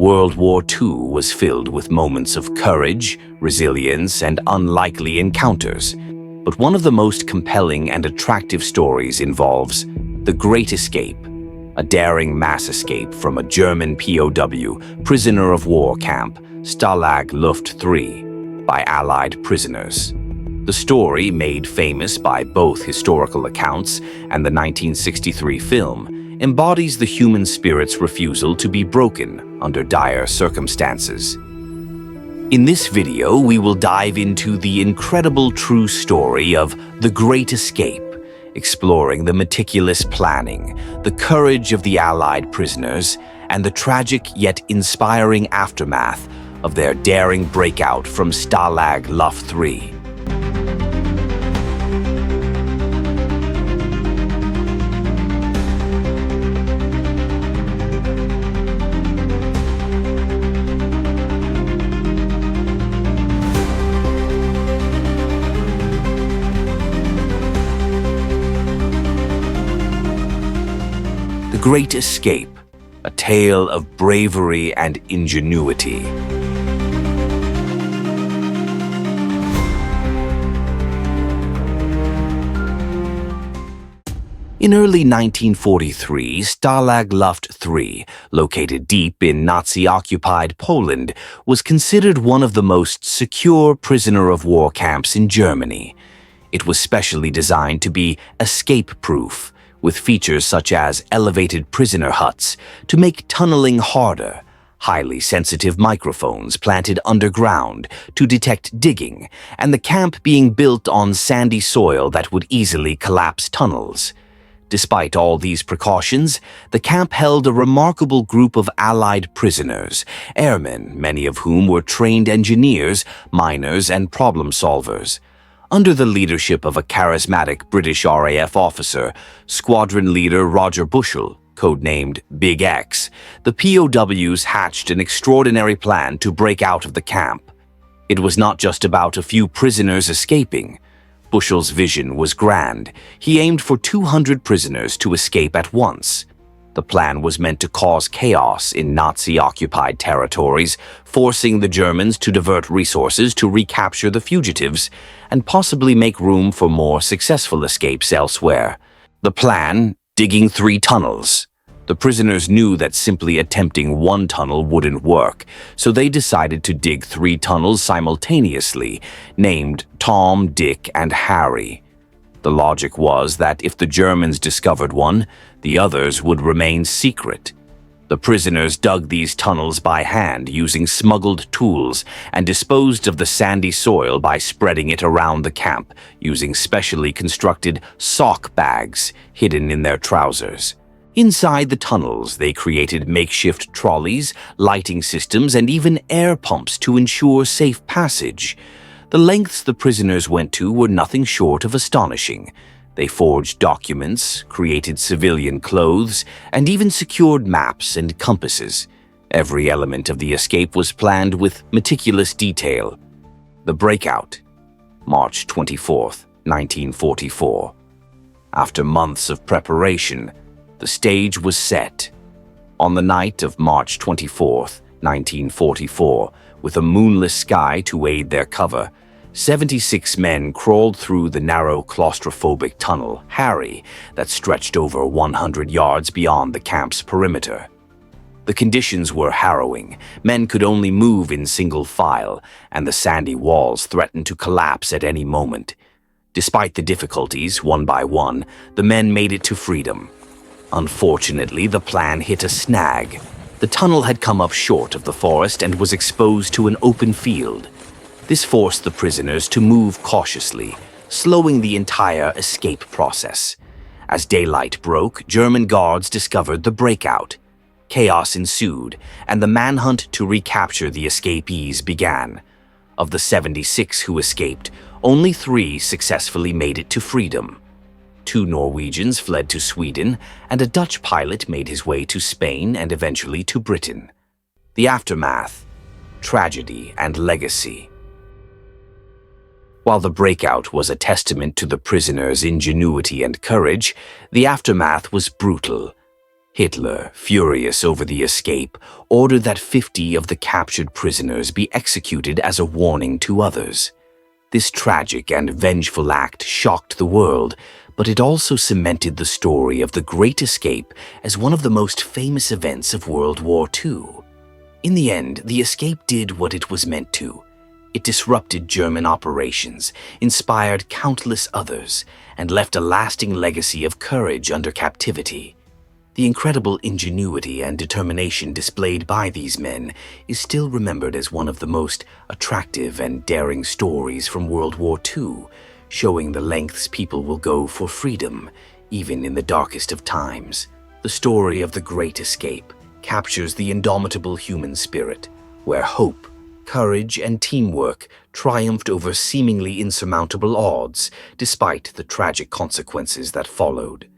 World War II was filled with moments of courage, resilience, and unlikely encounters. But one of the most compelling and attractive stories involves the Great Escape, a daring mass escape from a German POW, prisoner of war camp, Stalag Luft III, by Allied prisoners. The story, made famous by both historical accounts and the 1963 film, embodies the human spirit's refusal to be broken under dire circumstances. In this video, we will dive into the incredible true story of the Great Escape, exploring the meticulous planning, the courage of the Allied prisoners, and the tragic yet inspiring aftermath of their daring breakout from Stalag Luft III. The Great Escape, a tale of bravery and ingenuity. In early 1943, Stalag Luft III, located deep in Nazi-occupied Poland, was considered one of the most secure prisoner-of-war camps in Germany. It was specially designed to be escape-proof, with features such as elevated prisoner huts to make tunneling harder, highly sensitive microphones planted underground to detect digging, and the camp being built on sandy soil that would easily collapse tunnels. Despite all these precautions, the camp held a remarkable group of Allied prisoners, airmen, many of whom were trained engineers, miners, and problem solvers. Under the leadership of a charismatic British RAF officer, Squadron Leader Roger Bushell, codenamed Big X, the POWs hatched an extraordinary plan to break out of the camp. It was not just about a few prisoners escaping. Bushell's vision was grand. He aimed for 200 prisoners to escape at once. The plan was meant to cause chaos in Nazi-occupied territories, forcing the Germans to divert resources to recapture the fugitives and possibly make room for more successful escapes elsewhere. The plan: digging 3 tunnels. The prisoners knew that simply attempting one tunnel wouldn't work, so they decided to dig 3 tunnels simultaneously, named Tom, Dick, and Harry. The logic was that if the Germans discovered one, the others would remain secret. The prisoners dug these tunnels by hand using smuggled tools and disposed of the sandy soil by spreading it around the camp using specially constructed sock bags hidden in their trousers. Inside the tunnels, they created makeshift trolleys, lighting systems, and even air pumps to ensure safe passage. The lengths the prisoners went to were nothing short of astonishing. They forged documents, created civilian clothes, and even secured maps and compasses. Every element of the escape was planned with meticulous detail. The breakout, March 24, 1944. After months of preparation, the stage was set. On the night of March 24, 1944, with a moonless sky to aid their cover, 76 men crawled through the narrow claustrophobic tunnel, Harry, that stretched over 100 yards beyond the camp's perimeter. The conditions were harrowing. Men could only move in single file, and the sandy walls threatened to collapse at any moment. Despite the difficulties, one by one, the men made it to freedom. Unfortunately, the plan hit a snag. The tunnel had come up short of the forest and was exposed to an open field. This forced the prisoners to move cautiously, slowing the entire escape process. As daylight broke, German guards discovered the breakout. Chaos ensued, and the manhunt to recapture the escapees began. Of the 76 who escaped, only 3 successfully made it to freedom. 2 Norwegians fled to Sweden, and a Dutch pilot made his way to Spain and eventually to Britain. The aftermath: tragedy and legacy. While the breakout was a testament to the prisoners' ingenuity and courage, the aftermath was brutal. Hitler, furious over the escape, ordered that 50 of the captured prisoners be executed as a warning to others. This tragic and vengeful act shocked the world, but it also cemented the story of the Great Escape as one of the most famous events of World War II. In the end, the escape did what it was meant to. It disrupted German operations, inspired countless others, and left a lasting legacy of courage under captivity. The incredible ingenuity and determination displayed by these men is still remembered as one of the most attractive and daring stories from World War II, showing the lengths people will go for freedom, even in the darkest of times. The story of the Great Escape captures the indomitable human spirit, where hope, courage, and teamwork triumphed over seemingly insurmountable odds, despite the tragic consequences that followed.